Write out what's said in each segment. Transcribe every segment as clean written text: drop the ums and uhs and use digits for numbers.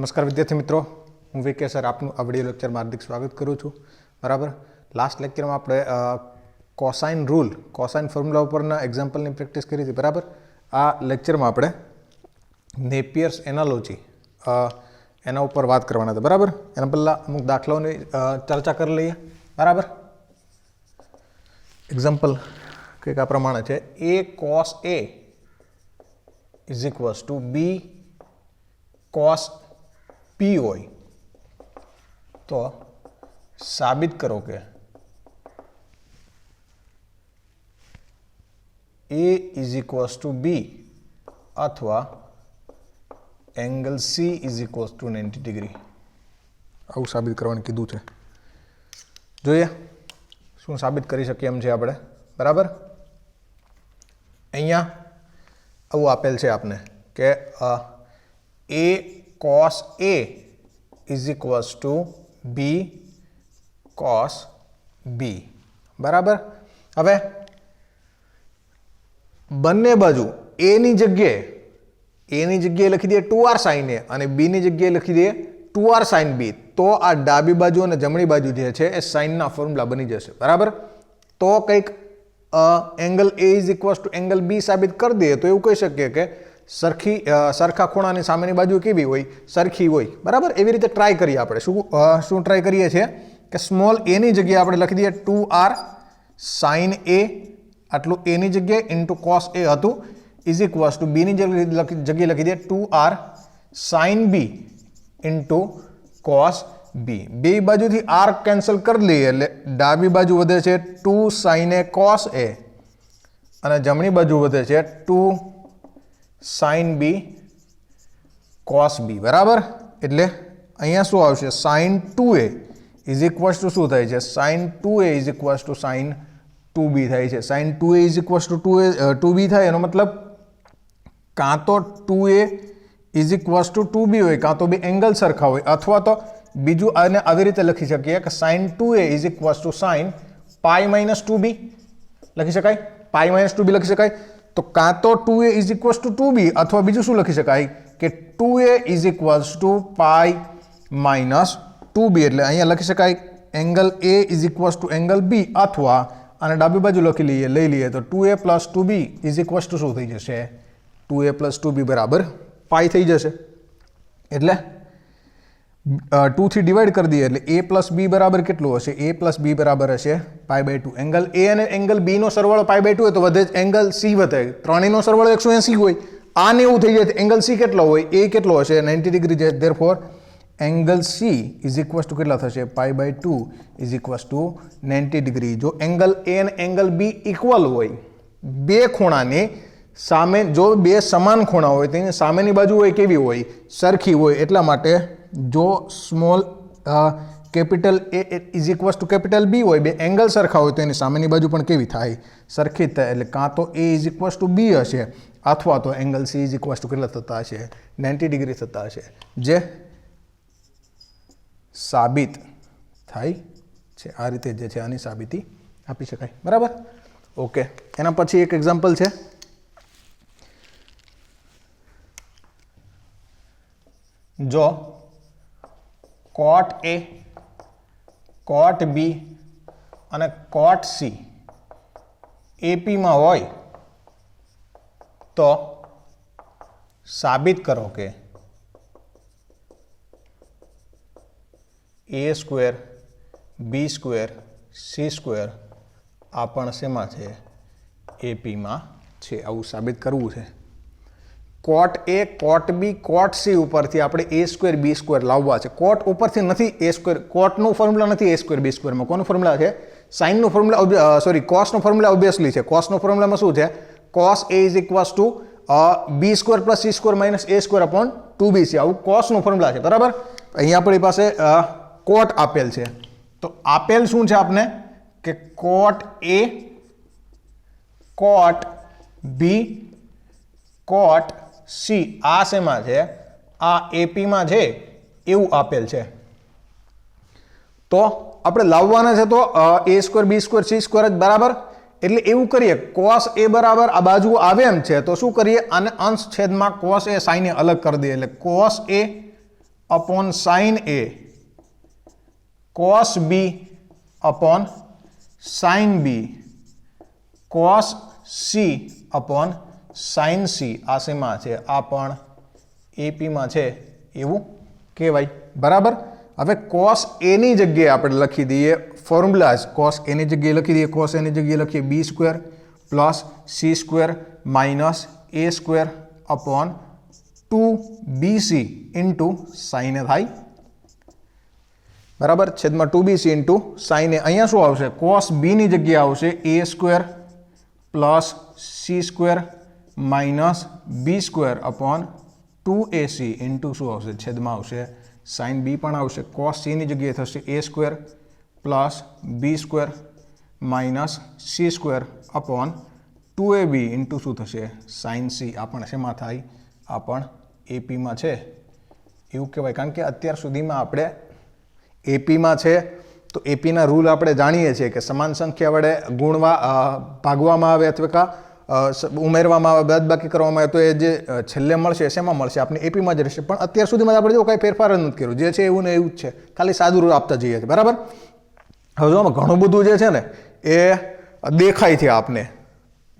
નમસ્કાર વિદ્યાર્થી મિત્રો, હું વીકે સર આપનું આ વિડિયો લેક્ચરમાં હાર્દિક સ્વાગત કરું છું. બરાબર, લાસ્ટ લેક્ચરમાં આપણે કોસાઇન રૂલ, કોસાઇન ફોર્મ્યુલા ઉપરના એક્ઝામ્પલની પ્રેક્ટિસ કરી હતી. બરાબર, આ લેક્ચરમાં આપણે નેપિયર્સ એનાલોજી એના ઉપર વાત કરવાના હતા. બરાબર, એના પહેલાં અમુક દાખલાઓની ચર્ચા કરી લઈએ. બરાબર, એક્ઝામ્પલ કંઈક આ પ્રમાણે છે: a cos a is equals two b cos p હોય તો સાબિત કરો કે a is equals two b અથવા angle c is equals to 90 degree. આવું સાબિત કરવાનું કીધું છે. જોઈએ શું સાબિત કરી શકીએ એમ છે આપણે. બરાબર, અહીંયા આવું આપેલ છે આપને કે a cos a is equals two b cos b. બરાબર, હવે બંને બાજુ a ની જગ્યાએ લખી દઈએ 2r sin a અને b ની જગ્યાએ લખી દઈએ 2r sin b, તો આ ડાબી બાજુ અને જમણી બાજુ જે છે એ સાઇનના ફોર્મ્યુલા બની જશે. બરાબર, તો કંઈક angle a is equals to angle b સાબિત કરી દઈએ તો એવું કહી શકીએ કે સરખા ખૂણાની સામેની બાજુ કેવી હોય? સરખી હોય. બરાબર, એવી રીતે ટ્રાય કરીએ આપણે. શું ટ્રાય કરીએ છીએ કે સ્મોલ a ની જગ્યાએ આપણે લખી દઈએ 2r sin a, આટલું a ની જગ્યાએ ઇન્ટુ cos a હતું, ઇઝ ઇક્વલ્સ ટુ b ની જગ્યાએ લખી દઈએ 2r sin b into cos b. બે બાજુથી r કેન્સલ કરી લઈએ એટલે ડાબી બાજુ વધે છે 2 sin a cos a અને જમણી બાજુ વધે છે 2 sin b cos b. બરાબર, એટલે અહીંયા શું આવશે? sin 2a is equals to શું થાય છે? sin 2a is equals two sin 2b થાય છે. sin 2a is equals two 2b થાય એનો મતલબ કાં તો 2a is equals two 2b હોય, કાં તો બે એંગલ સરખા હોય, અથવા તો બીજું આને આવી રીતે લખી શકીએ કે sin 2a is equals two sin pi minus 2b લખી શકાય. pi minus 2b લખી શકાય. તો કાં તો 2a is equals two 2b અથવા બીજું શું લખી શકાય કે 2a is equals two pi minus 2b. એટલે અહીંયા લખી શકાય angle a is equals to angle b, અથવા આને ડાબી બાજુ લઈ લઈએ તો 2a plus 2b is equals to શું થઈ જશે? 2a પ્લસ 2b બરાબર પાઈ થઈ જશે. એટલે 2 થી ડિવાઈડ કરી દઈએ એટલે a પ્લસ b બરાબર કેટલું હશે? a પ્લસ b બરાબર હશે પાઈ બાય 2. એંગલ a અને એંગલ b નો સરવાળો પાઈ બાય 2 હોય તો વધે એંગલ c વધે. ત્રણેયનો સરવાળો 180 હોય. આને એવું થઈ જાય એંગલ c કેટલો હોય? a કેટલો હશે? 90 ડિગ્રી છે. Therefore angle c is equals to કેટલા થશે? Pi by 2 is equals to 90 degree. જો એંગલ a અને એંગલ b ઇક્વલ હોય, બે ખૂણાની સામે જો બે સમાન ખૂણા હોય તેની સામેની બાજુ હોય કેવી હોય? સરખી હોય. એટલા માટે જો small capital a is equals two capital b હોય, બે એંગલ સરખા હોય તો એની સામેની બાજુ પણ કેવી થાય? સરખી જ થાય. એટલે કાં તો a is equals two b હશે અથવા તો angle c is equals to કેટલા થતા હશે? 90 ડિગ્રી થતા હશે, જે સાબિત થાય છે. આ રીતે જે છે આની સાબિતી આપી શકાય. બરાબર, ઓકે. એના પછી એક એક્ઝામ્પલ છે. જો cot a, cot b અને cot c AP માં હોય તો સાબિત કરો કે a square b square c square આ પણ શેમાં છે? AP માં છે. આવું સાબિત કરવું છે. cot a, cot b, cot c ઉપરથી આપણે a સ્ક્વેર b સ્ક્વેર લાવવા છે. cot ઉપરથી નથી a સ્ક્વેર, cotનું ફોર્મ્યુલા નથી a સ્ક્વેર b સ્ક્વેરમાં. કોનું ફોર્મ્યુલા છે? સાઇનનું ફોર્મ્યુલા, સોરી cosનું ફોર્મ્યુલા ઓબ્વિયસલી છે. cosનું ફોર્મ્યુલામાં શું છે? cos a is equals two b square plus c square minus a square upon 2b છે. આવું cosનું ફોર્મ્યુલા છે. બરાબર, અહીંયા આપણી પાસે cot આપેલ છે. તો આપેલ શું છે આપને કે cot a, cot b, cot c આ શેમાં છે? આ AP માં છે એવું આપેલ છે. તો આપણે લાવવાના છે તો a square b square c square જ. બરાબર, એટલે એવું કરીએ cos a બરાબર આ બાજુ આવે એમ છે તો શું કરીએ આને અંશ છેદમાં cos a sin a અલગ કરી દઈએ એટલે cos a upon sine A cos b upon sine b cos c upon sine c आ शेमां छे आ पण एपी में छे एवुं कहेवाय बराबर। हवे cos a नी जग्याए आपणे लखी दीए फॉर्म्युला cos a नी जग्याए लखी दीए cos a नी जग्याए लखीए b square plus c square minus a square upon 2bc into sine A थाय बराबर छेद में 2bc इंटू साइन ए। अहींया शुं आवशे cos b नी जग्याए आवशे a square plus c square minus b square upon 2ac into शुं आवशे छेद में आवशे साइन b पण आवशे cos c नी जग्याए थशे a square plus b square minus c square upon 2ab into शुं थशे साइन c आ पण शेमां थाय आ पण एपी में छे एवुं कहेवाय। कारण के अत्यार सुधीमां आपणे एपी में छे तो एपी ना रूल आपणे जाणीए छीए के समान संख्या वडे गुणवा भागवामां आवे अथवा उमेरवामां आवे बादबाकी करवामां आवे तो ए जे छेल्ले मळशे शेमां मळशे आपणे एपी में ज रहेशे। पण अत्यार सुधीमां आपणे जो कांई फेरफार ज नथी कर्यो जे छे एवुं ने एवुं ज छे खाली सादुं रूप आपता जईए छे बराबर। हवे जो घणुं बधुं जे छे ने ए देखाय छे आपने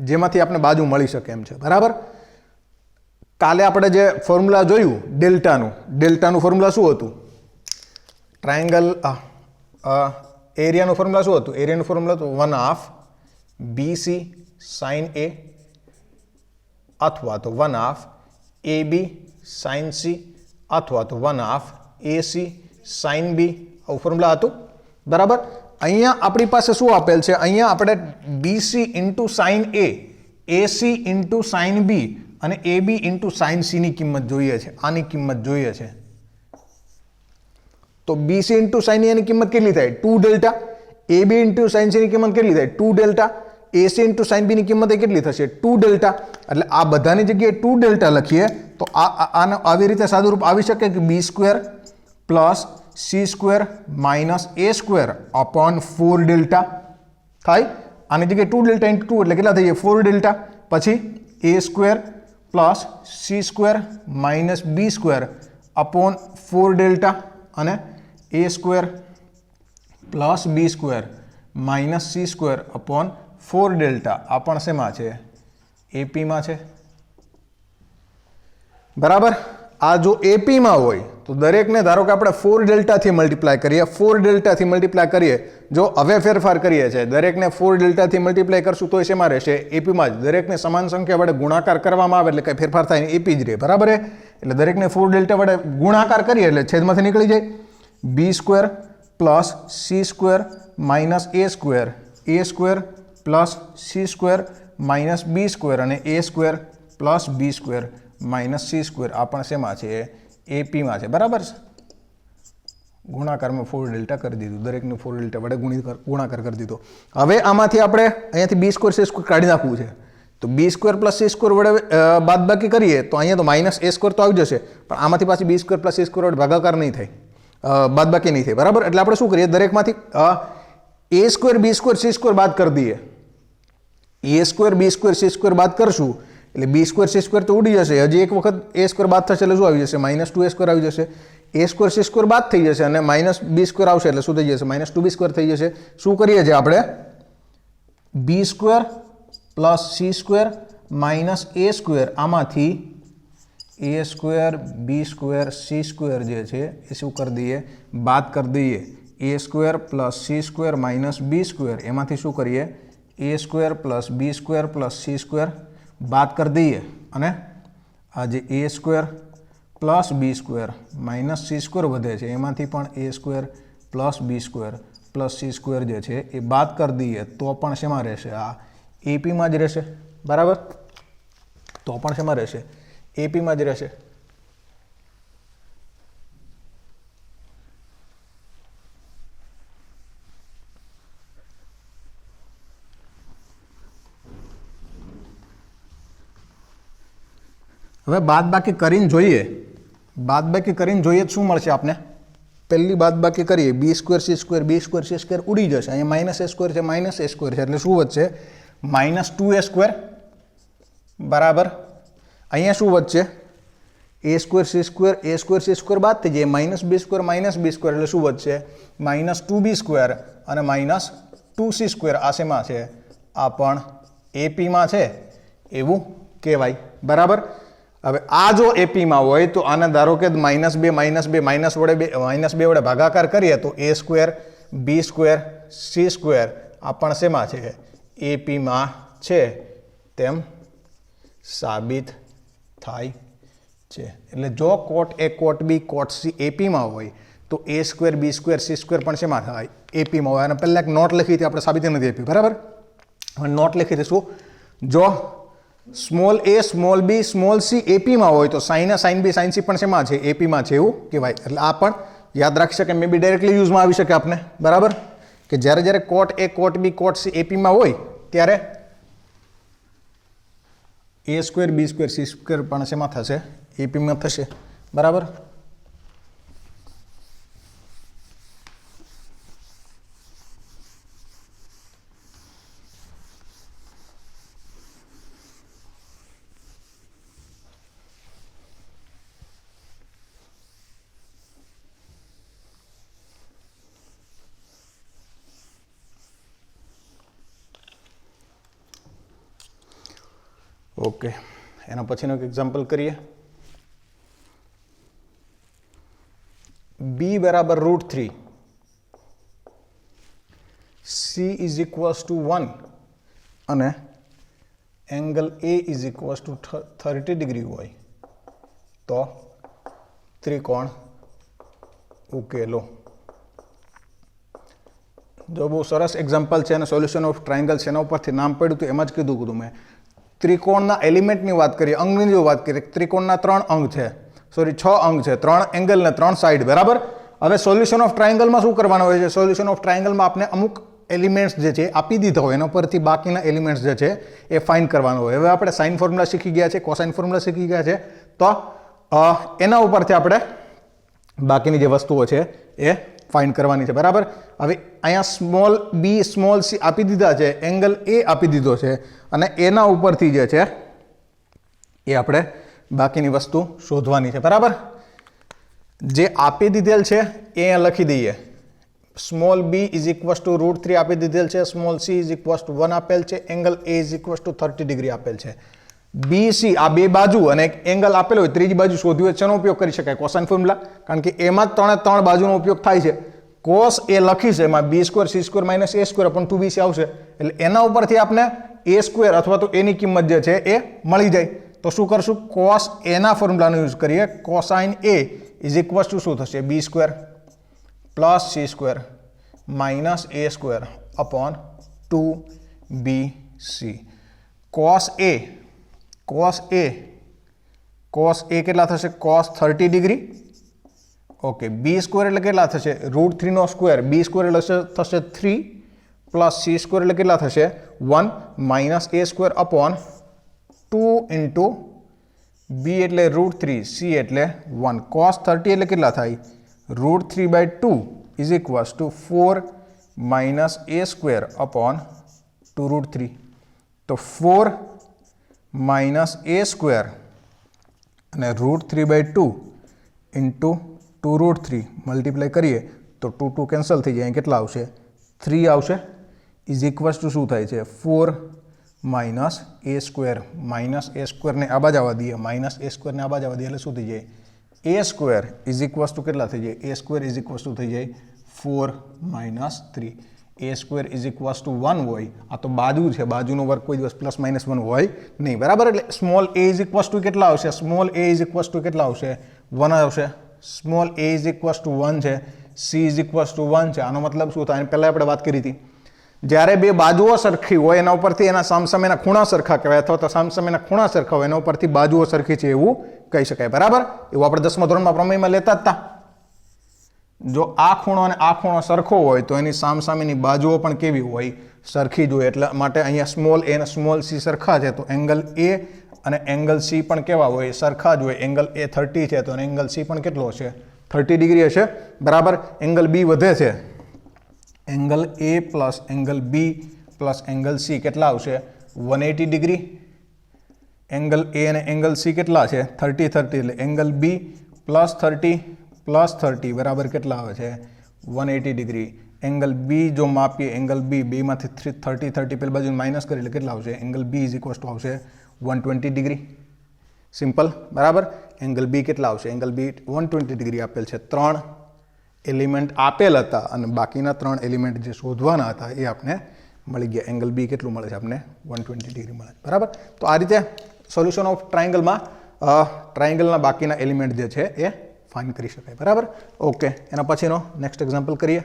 जेमांथी आपणे बाजू मळी शके एम छे बराबर। काले आपणे जे फॉर्म्युला जोयुं डेल्टानुं फॉर्म्युला शुं हतुं ट्रायंगल एरियानुं फॉर्म्युला शुं हतुं एरियानुं फॉर्म्युला तो 1/2 BC sin A अथवा तो 1/2 AB sin C अथवा तो 1/2 AC sin B आવું फॉर्म्युला हतुं बराबर। अहींया आपणी पासे शुं आपेल छे अहींया आपणे BC into sine A AC into sine B અને AB इंटू साइन C ની કિંમત જોઈએ છે આની કિંમત જોઈએ છે તો BC इंटू साइन A ની કિંમત કેટલી થાય 2 delta AB into sine C ની કિંમત કેટલી થાય 2 delta AC into sine B ની કિંમત કેટલી થશે 2 ડેલ્ટા એટલે આ બધાની જગ્યાએ 2 ડેલ્ટા લખીએ તો આને આવી રીતે સાદું રૂપ આવી શકે કે B square plus C square minus A square upon 4 delta થાય આની જગ્યાએ 2 ડેલ્ટા ઇન્ટુ 2 એટલે કેટલા થઈ જાય 4 ડેલ્ટા પછી A square plus C square minus B square upon 4 delta अने A square plus B square minus C square upon 4 delta आ पण शेमां छे एपी में छे बराबर। आ जो एपी में होय तो दरेक ने धारो के आपणे 4 डेल्टा थी मल्टीप्लाय करीए 4 डेल्टा थी मल्टीप्लाय करीए जो हवे फेरफार करीए छे दरेक ने 4 डेल्टा थी मल्टीप्लाय करशुं तो शेमां रहेशे एपी में ज दरेक ने समान संख्या वडे गुणाकार करवामां आवे એટલે કઈ ફેરફાર થાય નહીં एपी ज रहे बराबर है એટલે दरेक ने 4 डेल्टा वडे गुणाकार करीए એટલે છેદમાંથી નીકળી જાય b square plus c square minus a square plus c square minus b square अने a square plus b square minus c square आ पण शेमां छे एपी में छे बराबर। गुणाकार में 4 डेल्टा कर दीधुं दरेक ने 4 डेल्टा वडे गुणाकार कर दीधो। हवे आमांथी आपणे अहींयाथी b स्क्वेर c स्क्वेर काढी नाखवुं छे तो b square plus c square वडे बादबाकी करीए तो अहींया तो माइनस a स्क्वेर तो आवी जशे पण आमांथी पाછી b square plus c square वडे भागाकार नहीं थाय बादबाकी नहीं थाय बराबर। એટલે આપણે શું કરીએ દરેકમાંથી a square b square c square बाद कर दीए a square b square c square बाद करशुं એટલે b स्क्वेर c स्क्वेर तो उड़ी जशे हजी एक वखत a स्क्वेर बाद थशे એટલે શું આવી જશે माइनस 2a स्क्वेर આવી जशे a स्क्वेर c स्क्वेर बाद થઈ જશે અને माइनस b स्क्वेर આવશે એટલે શું થઈ જશે माइनस 2b स्क्वेर થઈ જશે। શું કરીએ છે આપણે b square plus c square minus a square आमांथी a square b square c square जे छे ए शुं कर दीए बाद कर दीए a square plus c square minus b square एमांथी शुं करीए a square plus b square plus c square बात कर दीए अने आज A square plus B square minus C square वधे छे एमांथी पण A square plus B square plus C square जे छे ए बात कर दीए तो पण शेमां रहेशे आ एपी में ज रहेशे बराबर। तो पण शेमां रहेशे एपी में ज रहेशे। હવે બાદબાકી કરીને જોઈએ શું મળશે આપને પહેલી બાદબાકી કરીએ b સ્ક્વેર c સ્ક્વેર ઉડી જશે અહીંયા માઇનસ a સ્ક્વેર છે માઇનસ a સ્ક્વેર છે એટલે શું વધશે માઇનસ 2a સ્ક્વેર બરાબર અહીંયા શું વધશે ए स्क्वेर सी स्क्वेर बाદ થઈ જાય -b સ્ક્વેર એટલે શું વધશે -2b સ્ક્વેર અને -2c સ્ક્વેર આ શેમાં છે આ પણ એપી માં છે એવું કહેવાય બરાબર। હવે આ જો એપી માં હોય તો આને ધારો કે -2 વડે ભાગાકાર કરીએ તો a square b square c square આ પણ શેમાં છે એપી માં છે તેમ સાબિત થાય છે। એટલે જો cot a cot b cot c AP માં હોય તો a square b square c square પણ શેમાં થાય એપી માં હોય। અને પહેલા એક નોટ લખી હતી આપણે સાબિત નથી આપી બરાબર। હવે નોટ લખી દઈશું જો small a small b small c AP માં હોય તો sine a sine b sine c પણ શેમાં છે એપી માં છે એવું કહેવાય। એટલે આ પણ યાદ રાખી શકે મે બી ડાયરેક્ટલી યુઝમાં આવી શકે આપને બરાબર કે જ્યારે જ્યારે cot a cot b cot c AP માં હોય ત્યારે a square b square c square પણ શેમાં થશે એપી માં થશે બરાબર। ओके एना पछीनो एक एग्जाम्पल करिए b बराबर √3 c इज इक्वल्स टू 1 અને angle a is equals to 30 degree હોય તો ત્રિકોણ ઉકેલો। जो बहुत सरस एक्जाम्पल है सोल्यूशन ऑफ ट्रायंगल से परथी नाम पड्યું तो एम ज कीधुं कीधुं मैं त्रिकोणना एलिमेंटनी बात करिए अंगनी जो बात करिए त्रिकोणना 3 अंग है सॉरी 6 अंग है 3 एंगल ने 3 साइड बराबर। हवे सोल्यूशन ऑफ ट्रायंगल में शुं करवानुं होय छे सोल्यूशन ऑफ ट्रायंगल में आपने अमुक एलिमेंट्स जे छे आपी दीधा होय एना परथी बाकीना एलिमेंट्स जे छे ए फाइंड करवानुं होय। हवे आपणे साइन फॉर्म्युला शीखी गया छे कोसाइन फॉर्म्युला शीखी गया छे तो एना उपरथी आपणे बाकीनी जे वस्तुओ छे ए फाइंड करवानी है बराबर। हवे अहींया स्मॉल बी स्मॉल सी आपी दीधा है एंगल ए आपी दीधो है अने एना उपरथी जे छे ए आपणे बाकीनी वस्तु शोधवानी है बराबर। जे आपी दीधेल है ए लखी दईए small B is equals to √3 आपी दीधेल है small C is equals to 1 आपेल है angle A is equals to 30 degree आपेल है बी सी आ बे बाजू अने एक एंगल आपेल होय त्रीजी बाजू शोधवी होय तेनो उपयोग करी शकाय कोसाइन फॉर्म्युला कारण के एमां ज त्रण बाजूनो उपयोग थाय छे cos ए लखी छे एमां b square c square minus a square upon 2bc आवशे એટલે એના ઉપરથી આપણે a સ્ક્વેર અથવા તો a ની કિંમત જે છે એ મળી જાય તો શું કરશું cos a ના ફોર્મ્યુલાનો યુઝ કરીએ cosine a is equals to શું થશે b square plus c square minus a square upon 2bc cos a કેટલા થશે cos 30 degree okay B square એટલે કેટલા થશે √3 નો સ્ક્વેર b સ્ક્વેર એટલે થશે 3 પ્લસ c સ્ક્વેર એટલે કેટલા થશે 1 minus a square upon 2 into b એટલે √3 c એટલે 1 cos 30 એટલે કેટલા થાય √3/2 is equals two 4 minus a square upon 2√3 તો 4 માઇનસ a સ્ક્વેર અને √3/2 ઇન્ટુ 2√3 मल्टीप्लाय करिए तो 2 2 कैंसल थी जाए के 3 आवशे इज इक्वल्स टू शू थाय छे 4 माइनस ए स्क्वेर ने आ बाजू आवा दीए माइनस ए स्क्वेर ने आ बाजू आवा दीए एटले शू थी जाए A square is equals to केटला थी जाए A square is equals to थी जाए 4 माइनस 3 A square is equals to 1 होय आ तो बाजू है बाजूनो वर्ग कोई दिवस प्लस माइनस 1 होय नहीं बराबर एटले small A is equals to केटला आवशे small A is equals to केटला आवशे 1 आवशे small A is equals to 1 है सी इज इक्वल्स टू 1 है आनो मतलब शू थाय पहला आपणे बात करी थी ज्यारे बे बाजुओ सरखी होय एना उपरथी एना सामसामेना खूणा सरखा कहेवाय अथवा तो सामसामेना खूणा सरखा होय एना उपरथी बाजुओ सरखी छे एवुं कही शकाय बराबर एवुं आपणे 10मा धोरणमां प्रमेयमां लेता ज था जो आ खूणो अने आ खूणो सरखो होय तो एनी सामसामेनी बाजुओ पण केवी होय सरखी ज होय एटला माटे अहींया स्मॉल ए अने स्मॉल सी सरखा छे तो एंगल ए અને એંગલ સી પણ કેવા હોય સરખા જ હોય એંગલ એ 30 છે તો એંગલ સી પણ કેટલો હશે 30 ડિગ્રી હશે બરાબર એંગલ બી વધે છે angle A plus angle B plus angle C કેટલા આવશે 180 ડિગ્રી एंगल ए અને एंगल सी કેટલા છે 30 30 એટલે एंगल बी +30 बराबर કેટલા આવે છે 180 डिग्री। एंगल बी जो मापीए एंगल बी बेमांथी 30 30 पेली बाजू माइनस करीए એટલે કેટલા આવશે एंगल बी = 120 डिग्री। सिंपल बराबर। एंगल बी કેટલા આવશે एंगल बी 120 डिग्री आपेल છે। 3 एलिमेंट आपेल हता अने बाकीना 3 एलिमेंट जे शोधवाना हता ए आपने मळी गया। एंगल बी केटलू मळे छे आपने 120 डिग्री मळे बराबर। तो आ रीते सोल्यूशन ऑफ ट्रायंगल में ट्रायंगलना बाकीना एलिमेंट जे छे ए फाइंड करी शकाय बराबर। ओके एना पछीनो नेक्स्ट एक्जाम्पल करीए।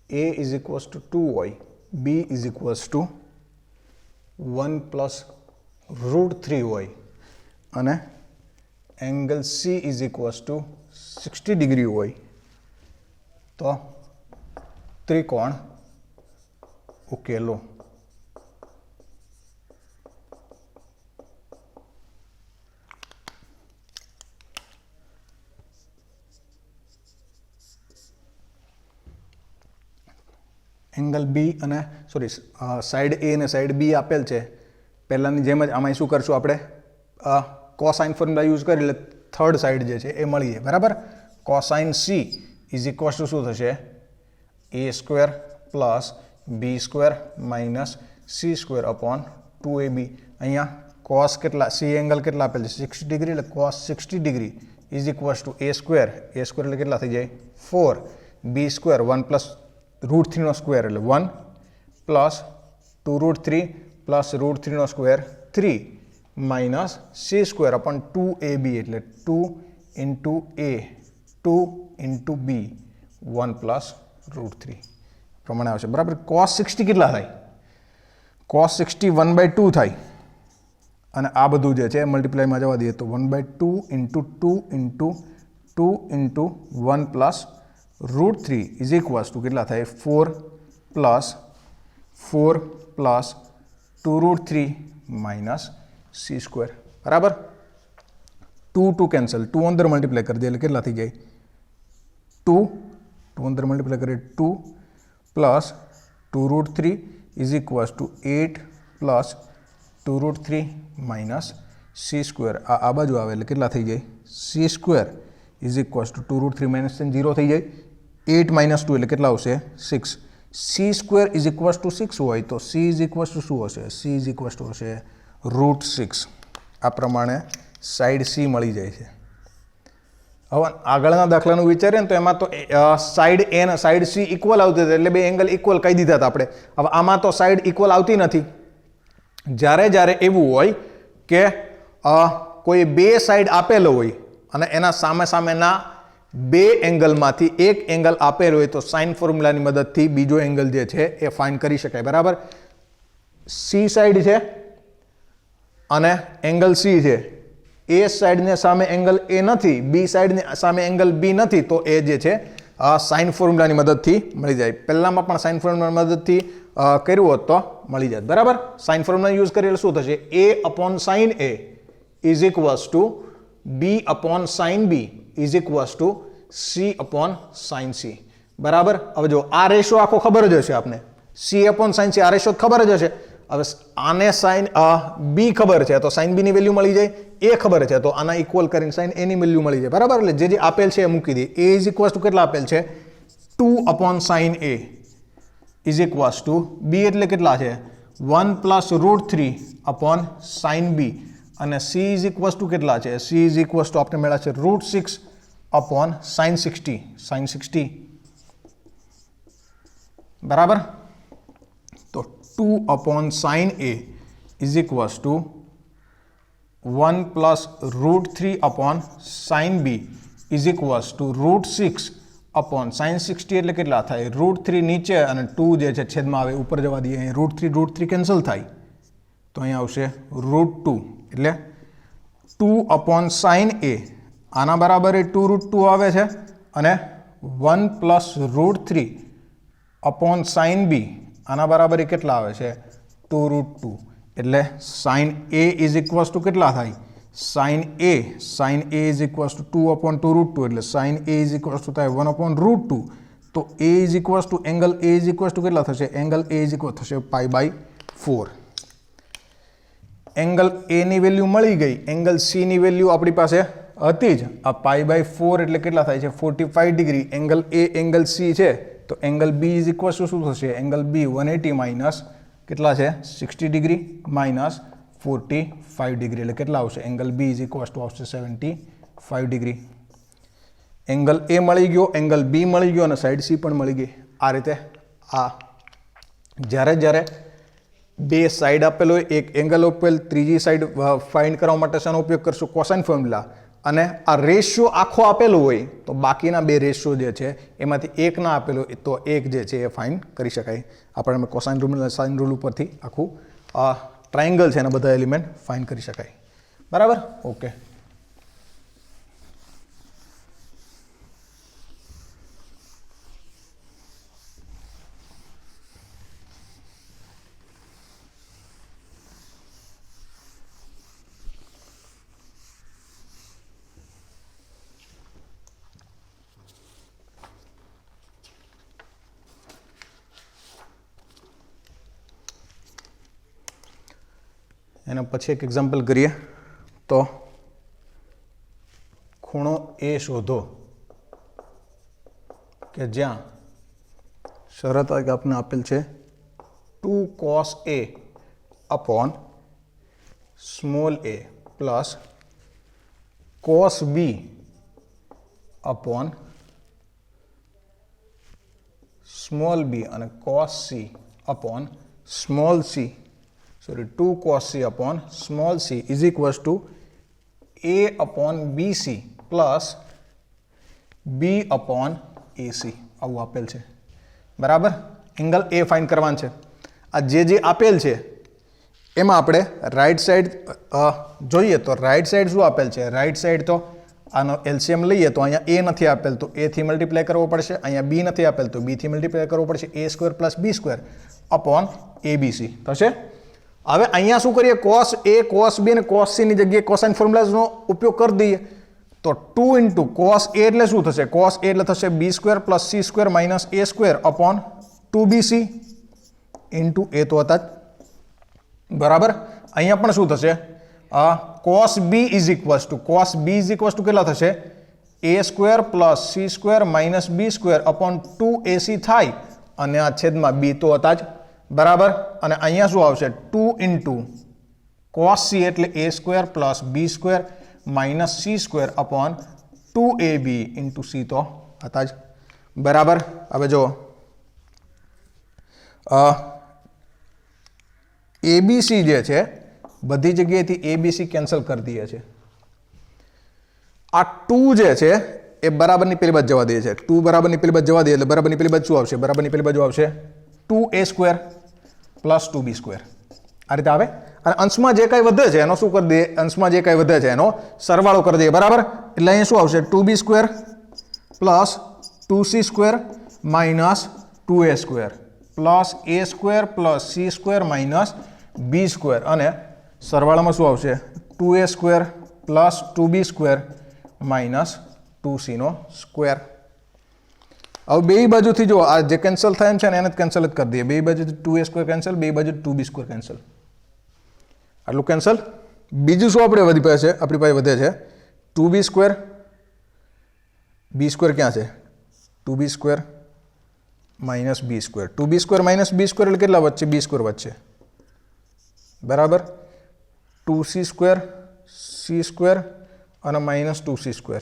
A is equals to 2y, B is equals to 1 plus root 3y અને angle C is equals to 60 degree હોય તો ત્રિકોણ ઉકેલો। एंगल बी अने सॉरी साइड ए ने साइड बी आपेल है। पहलानी जेम ज आमां शुं करशुं आपणे कोसाइन फॉर्म्युला यूज करी એટલે थर्ड साइड जे छे ए मळी जाय बराबर। Cosine C is equals to शुं थशे a² plus b² minus c² upon 2ab। अहींया cos केटला सी एंगल केटला आपेल छे 60 डिग्री એટલે cos 60 degree is equals to a² એટલે કેટલા થઈ જાય 4 b² 1 प्लस √3 નો સ્ક્વેર એટલે 1 પ્લસ 2√3 પ્લસ √3 નો square 3 minus c² upon 2ab એટલે 2 into a 2 into b 1 plus √3 પ્રમાણે આવશે બરાબર। cos 60 કેટલા થાય cos 60 1/2 થાય અને આ બધું જે છે મલ્ટીપ્લાયમાં જવા દઈએ તો 1/2 into 2 into 2 into 1 plus √3 is equals to કેટલા થાય 4 प्लस 2√3 माइनस c² बराबर। 2 2 कैंसल 2 अंदर मल्टीप्लाई कर दे એટલે કેટલા થઈ જાય 2 2 अंदर मल्टीप्लाई करे 2 plus 2√3 is equals to 8 plus 2√3 minus c² आ बाजू आवे એટલે કેટલા થઈ જાય c² is equals to 2√3 minus 0 થઈ જાય 8 माइनस 2 એટલે કેટલા આવશે 6 c² इज इक्वल्स टू 6 હોય તો c इज इक्वल्स टू શું હશે c इज इक्वल्स टू હશે √6। આ પ્રમાણે સાઈડ c મળી જાય છે। હવે આગળના દાખલાનું વિચારીએ ને તો એમાં તો સાઈડ a અને સાઈડ c ઇક્વલ આવતી હતી એટલે બે એંગલ ઇક્વલ કહી દીધા હતા આપણે। હવે આમાં તો સાઈડ ઇક્વલ આવતી નથી। જ્યારે જ્યારે એવું હોય કે કોઈ બે સાઈડ આપેલો હોય અને એના સામે સામેના બે એંગલમાંથી એક એંગલ આપેલો હોય તો સાઇન ફોર્મ્યુલાની મદદથી બીજો એંગલ જે છે એ ફાઇન્ડ કરી શકાય બરાબર। સી સાઈડ છે અને એંગલ સી છે એ સાઈડને સામે એંગલ એ નથી બી સાઈડની સામે એંગલ બી નથી તો એ જે છે સાઇન ફોર્મ્યુલાની મદદથી મળી જાય। પહેલામાં પણ સાઇન ફોર્મ્યુલાની મદદથી કર્યું હોત તો મળી જાય બરાબર। સાઇન ફોર્મ્યુલા યુઝ કરીએ શું થશે a upon sin a is equals to b upon sin b is equals to c upon sin c बराबर। હવે જો આ રેશિયો આખો ખબર જ હશે આપને c अपॉन sin c આ રેશિયો ખબર જ હશે। હવે આને sin b ખબર છે તો sin b ની વેલ્યુ મળી જાય a ખબર છે તો આના ઇક્વલ કરીને sin a ની વેલ્યુ મળી જાય બરાબર। એટલે જે જે આપેલ છે એ મૂકી દે a ઇઝ ઇક્વલ્સ ટુ કેટલા આપેલ છે 2 upon sin a is equals to b એટલે કેટલા છે 1 प्लस √3 अपॉन sin b અને c इज इक्वल्स टू કેટલા છે c इज इक्वल्स टू आपने મળ્યા છે √6 अपॉन sin 60 बराबर। तो 2 upon sin a is equals to 1 plus √3 upon sin b is equals to √6 upon sin 60 એટલે કેટલા થાય √3 નીચે અને 2 જે છે છેદમાં આવે ઉપર જવા દઈએ અહીં √3 કેન્સલ થાય તો અહીં આવશે √2 એટલે 2 अपॉन sin a આના બરાબર એ 2√2 આવે છે અને 1 પ્લસ √3 અપોન સાઇન બી આના બરાબર એ કેટલા આવે છે 2√2 એટલે sine A is equals to કેટલા થાય sine A is equals to 2 upon 2√2 એટલે sine A is equals to થાય 1 અપોન √2 તો A is equals to angle A is equals to કેટલા થશે એંગલ એ ઇઝ ઇક્વલ થશે π/4 એંગલ એ ની value મળી ગઈ એંગલ સી ની વેલ્યુ આપણી પાસે હતી જ આ π/4 એટલે કેટલા થાય છે 45 degree angle A angle C છે તો angle B is equals to શું થશે એંગલ બી 180 માઇનસ કેટલા છે 60 ડિગ્રી માઇનસ 45 ડિગ્રી એટલે કેટલા આવશે angle B is equals to આવશે 75 ડિગ્રી એંગલ એ મળી ગયો એંગલ બી મળી ગયો અને સાઈડ સી પણ મળી ગઈ આ રીતે આ જ્યારે બે સાઈડ આપેલો હોય એક એંગલ આપેલ ત્રીજી સાઈડ ફાઇન્ડ કરવા માટે શેનો ઉપયોગ કરશું કોસાઇન ફોર્મ્યુલા અને આ રેશિયો આખો આપેલો હોય તો બાકીના બે રેશિયો જે છે એમાંથી એક ના આપેલો તો એક જે છે એ ફાઇન્ડ કરી શકાય આપણે કોસાઇન રૂલ સાઇન રૂલ ઉપરથી આખું ટ્રાયંગલ છે એના બધા એલિમેન્ટ ફાઇન્ડ કરી શકાય બરાબર ઓકે એના પછી એક એક્ઝામ્પલ કરીએ તો ખૂણો એ શોધો કે જ્યાં શરત આપને આપેલ છે 2 cos a upon small a plus cos b upon small b અને cos c upon small c sorry 2 cos c upon small c is equals to a upon bc plus b upon ac આવું આપેલ છે બરાબર angle એ find કરવાનું છે આ જે આપેલ છે એમાં આપણે રાઈટ સાઈડ જોઈએ તો રાઈટ સાઈડ શું આપેલ છે રાઈટ સાઈડ તો આનો એલસીએમ લઈએ તો અહીંયા એ નથી આપેલ તો એ થી મલ્ટીપ્લાય કરવો પડશે અહીંયા બી નથી આપેલ તો બી થી મલ્ટીપ્લાય કરવો પડશે a² plus b² upon abc થશે હવે અહીંયા શું કરીએ cos a cos b અને cos c ની જગ્યાએ કોસાઇન ફોર્મ્યુલાનો ઉપયોગ કરી દઈએ તો 2 * cos a એટલે શું થશે cos a એટલે થશે b² + c² - a² upon 2bc * a તો હતા જ બરાબર અહીંયા પણ શું થશે cos b = કેટલા થશે a² + c² - b² upon 2ac થાય અને આ છેદમાં b તો હતા જ બરાબર અને અહીંયા શું આવશે 2 * cos c એટલે a² + b² - c² upon 2ab * c તો હતા જ બરાબર હવે જો abc જે છે બધી જગ્યાએથી abc કેન્સલ કરી દઈએ છે આ 2 જે છે એ બરાબરની પેલી બાજુ જવા દે છે 2 બરાબરની પેલી બાજુ જવા દે એટલે બરાબરની પેલી બાજુ શું આવશે બરાબરની પેલી બાજુ આવશે 2a² + 2b² આ રીતે આવે અને અંશમાં જે કાંઈ વધે છે એનો શું કરી દઈએ અંશમાં જે કાંઈ વધે છે એનો સરવાળો કરી દઈએ બરાબર એટલે અહીંયા શું આવશે 2b² + 2c² - 2a² + a² + c² - b² અને સરવાળામાં શું આવશે 2a² + 2b² - 2c². હવે બે બાજુથી જો આ જે કેન્સલ થાય છે ને એને કેન્સલ જ કરી દઈએ બે બાજુથી 2a² કેન્સલ બે બાજુ 2b² કેન્સલ આટલું કેન્સલ બીજું શું આપણે આપણી પાસે વધે છે 2b² b² ક્યાં છે 2b² - b² 2b² - b² એટલે કેટલા વચ્ચે b² વચ્ચે બરાબર 2c² c² અને -2c²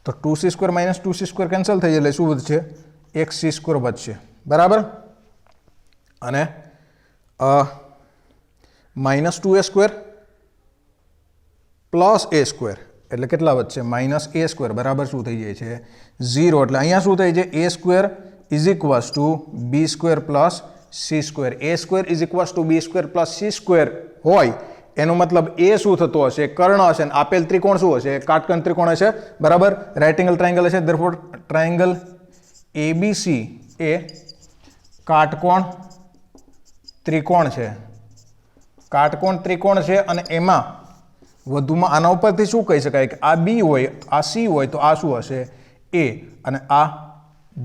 તો 2c² - 2c² કેન્સલ થઈ જાય એટલે શું વધશે 1c² વધશે બરાબર અને -2a² + a² એટલે કેટલા વધશે -a² બરાબર શું થઈ જાય છે 0 એટલે અહીંયા શું થાય છે a² = b² + c². a² = b² + c² હોય એનો મતલબ એ શું થતો હશે? કર્ણ હશે ને આપેલ ત્રિકોણ શું હશે? કાટકોણ ત્રિકોણ હશે, બરાબર? રાઇટ એંગલ ટ્રાયંગલ હશે, ધેરફોર ટ્રાયંગલ એબીસી એ કાટકોણ ત્રિકોણ છે. કાટકોણ ત્રિકોણ છે અને એમાં વધુમાં આના ઉપરથી શું કહી શકાય કે આ બી હોય, આ સી હોય તો આ શું હશે? એ. અને આ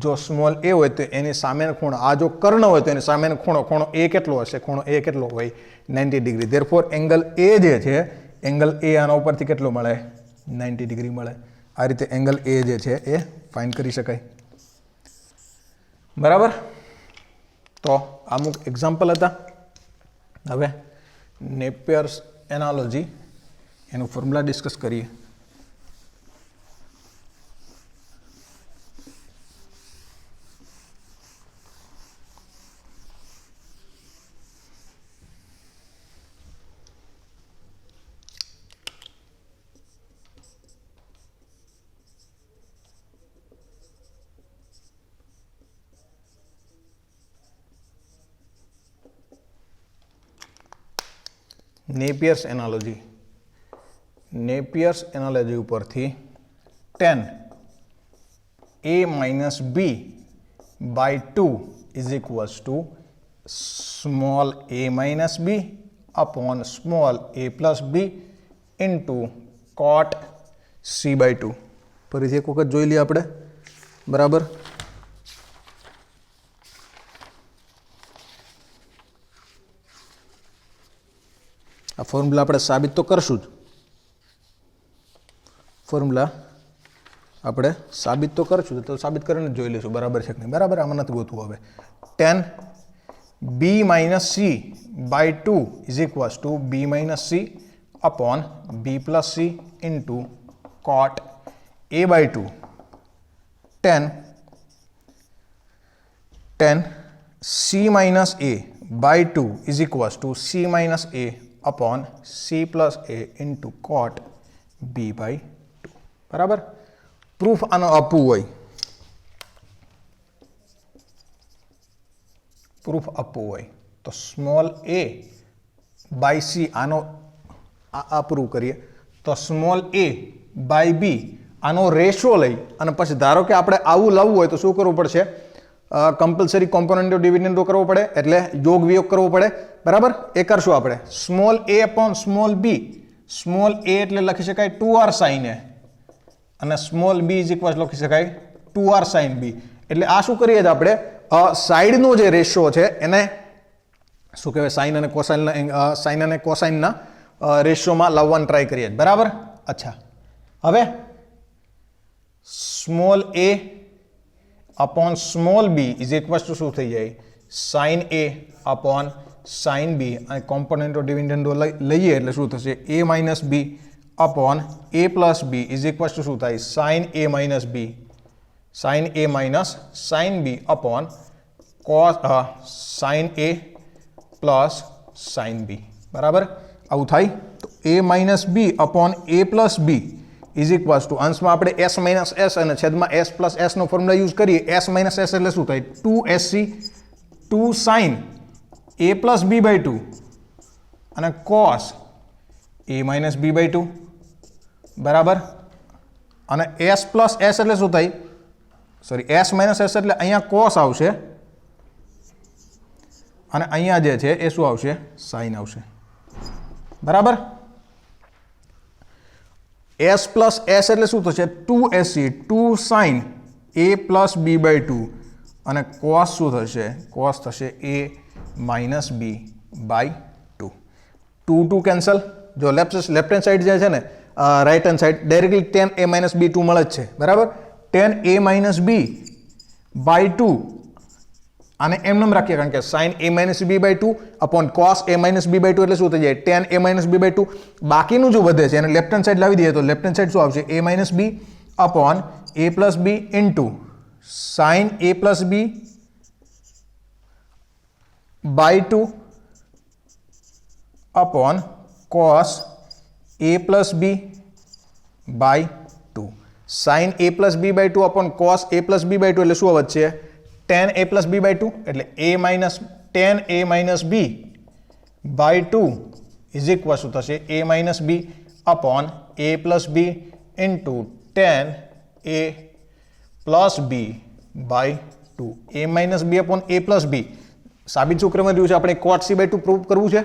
જો સ્મોલ એ હોય તો એની સામેનો ખૂણો, આ જો કર્ણ હોય તો એની સામેનો ખૂણો એ કેટલો હશે? ખૂણો એ કેટલો હોય? 90 ડિગ્રી. ધેરફોર એંગલ એ જે છે, એંગલ એ આના ઉપરથી કેટલો મળે? 90 ડિગ્રી મળે. આ રીતે એંગલ એ જે છે એ ફાઇન્ડ કરી શકાય, બરાબર? તો અમુક એક્ઝામ્પલ હતા. હવે નેપિયર્સ એનાલોજી એનું ફોર્મ્યુલા ડિસ્કસ કરીએ. નેપિયર્સ એનાલોજી ઉપરથી tan a minus b by 2 is equals to small a minus b upon small a plus b into cot c by 2. ફરીથી એક વખત જોઈ લઈએ આપણે, બરાબર? આ ફોર્મ્યુલા આપણે સાબિત તો કરશું જ. ફોર્મ્યુલા આપણે સાબિત તો કરશું, તો સાબિત કરીને જોઈ લઈશું બરાબર છે કે નહીં. બરાબર, આમાં નથી ગોતવું. હવે tan b minus c by 2 is equals to b minus c upon b plus c into cot a by 2. tan c minus a by 2 is equals to c minus a upon c plus a into cot b by 2. બરાબર? Proof આનો આપવું હોય, તો small એ bye see આનો આ prove કરીએ તો small A by બી આનો રેશિયો લઈ અને પછી ધારો કે આપણે આવું લાવવું હોય તો શું કરવું પડશે? કમ્પલસરી કોમ્પોનન્ટ ઓફ ડિવિડન્ડો કરવો પડે, એટલે યોગ વિયોગ કરવો પડે, બરાબર? એ કરશું આપણે. Small A upon small B, small એ એટલે લખી શકાય 2r sin a અને સ્મોલ બી ઇઝ ઇક્વલ લખી શકાય 2r sin b. એટલે આ શું કરીએ આપણે? સાઈડનો જે રેશિયો છે એને શું કહેવાય? સાઇન અને કોસાઇનના રેશિયોમાં લાવવાનું ટ્રાય કરીએ, બરાબર? અચ્છા, હવે small A upon small B is equal to શું થઈ જાય? Sine A upon sine B. અને કોમ્પોનન્ટ ઓફ ડિવિડન્ડો લઈએ એટલે શું થશે? a minus B upon a plus B is equal to શું થાય? Sine A minus B, sine A minus sine B upon sine A plus sine B, બરાબર? આવું થાય. તો a minus B upon a plus B is equals to અંશમાં આપણે s minus s અને છેદમાં s પ્લસ s નો formula use કરીએ. s માઇનસ s એટલે શું થાય? 2sc 2 sine a plus B by 2 અને cos a minus B by 2, બરાબર? અને s પ્લસ s એટલે શું થાય? સોરી, s માઇનસ s એટલે અહીંયા કોસ આવશે અને અહીંયા જે છે એ શું આવશે? સાઇન આવશે, બરાબર? s પ્લસ s એટલે શું થશે? 2sc 2 sine a plus B by 2 અને કોસ શું થશે? કોસ થશે a minus B by 2. 2 cancel. જો લેફ્ટ હેન્ડ સાઈડ જે છે ને, right hand side directly tan a minus B 2 મળે જ છે, બરાબર? tan a minus B by 2 આને એમ રાખીએ, કારણ કે sine a minus B by 2 upon cos a minus B by 2 એટલે શું થઈ જાય? tan a minus B by 2. બાકીનું જો વધે છે એને લેફ્ટ હેન્ડ સાઈડ લાવી દઈએ તો લેફ્ટ હેન્ડ સાઈડ શું આવશે? a minus B upon a plus B into sine a plus B by 2 upon cos a plus B by 2. Sine a plus B by 2 upon cos a plus B by 2 એટલે શું વધશે? tan a plus B by 2 એટલે a minus tan a minus B by 2 is equal શું થશે a minus B upon a plus B into tan a plus B by 2 a minus B upon a plus B સાબિત શું કરવામાં રહ્યું છે આપણે cot c by 2 prove કરવું છે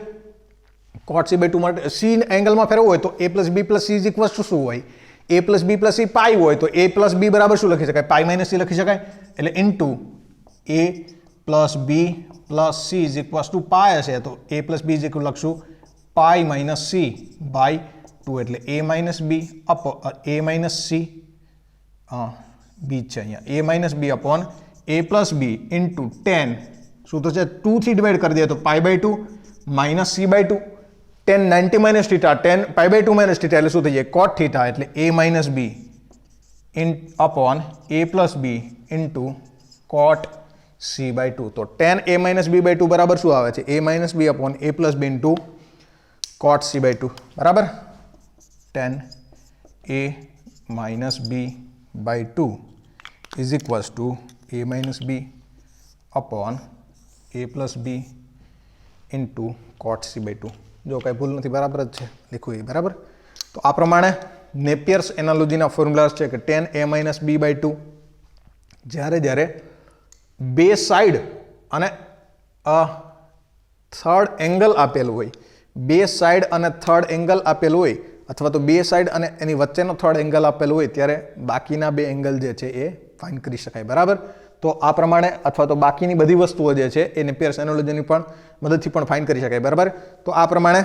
cot c બાય 2 માટે c એંગલમાં ફેરવવું હોય તો a plus B plus c is equal to શું હોય a plus B plus c pi હોય તો a પ્લસ બી બરાબર શું લખી શકાય પાઈ માઇનસ c લખી શકાય એટલે into a plus B plus c is equal to pi હશે તો a plus B is equal લખશું પાઈ માઇનસ c બાય 2 એટલે a minus B a minus c B છે અહીંયા a minus B upon a plus B into 10 શું થશે 2 થી divide કરી દઈએ તો pi by 2 minus c by 2 10 90 minus theta 10 pi by 2 minus theta એટલે શું થઈ જાય કોટ થીટા એટલે a minus B in upon a plus B into cot c by 2 તો 10 a માઇનસ બી બાય 2 બરાબર શું આવે છે a minus B upon a plus B into cot c by 2 બરાબર 10 a minus B by 2 is equals to a minus B upon a plus B into cot c by 2 જો કંઈ ભૂલ નથી બરાબર જ છે લખવું એ બરાબર તો આ પ્રમાણે નેપિયર્સ એનાલોજીના ફોર્મ્યુલાસ છે કે 10 a માઇનસ બી બાય 2 જ્યારે બે સાઈડ અને થર્ડ એંગલ આપેલું હોય બે સાઈડ અને થર્ડ એંગલ આપેલું હોય અથવા તો બે સાઈડ અને એની વચ્ચેનો થર્ડ એંગલ આપેલું હોય ત્યારે બાકીના બે એંગલ જે છે એ ફાઇન્ડ કરી શકાય બરાબર તો આ પ્રમાણે અથવા તો બાકીની બધી વસ્તુઓ જે છે એ નેપિયર્સ એનાલોજીની પણ મદદથી પણ ફાઇન્ડ કરી શકાય બરાબર તો આ પ્રમાણે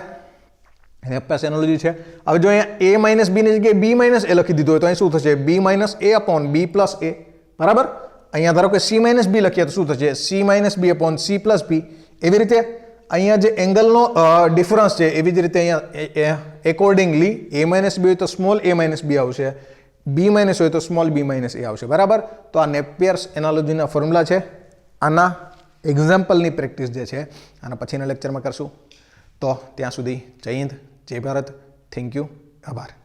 નેપિયર્સ એનાલોજી છે હવે જો અહીંયા a માઇનસ બી ની જગ્યાએ b માઇનસ a લખી દીધું હોય તો અહીં શું થશે b minus a upon b plus a બરાબર અહીંયા ધારો કે c માઇનસ બી લખીએ તો શું થશે c minus B upon c plus B એવી રીતે અહીંયા જે એંગલનો ડિફરન્સ છે એવી જ રીતે અહીંયા એકોર્ડિંગલી a માઇનસ બી હોય તો સ્મોલ a માઇનસ બી આવશે b માઇનસ હોય તો સ્મોલ b માઇનસ a આવશે બરાબર તો આ નેપિયર્સ એનાલોજીના ફોર્મ્યુલા છે આના એક્ઝામ્પલની પ્રેક્ટિસ જે છે આના પછીના લેક્ચરમાં કરશું તો ત્યાં સુધી જય હિન્દ જય ભારત થેન્ક યુ આભાર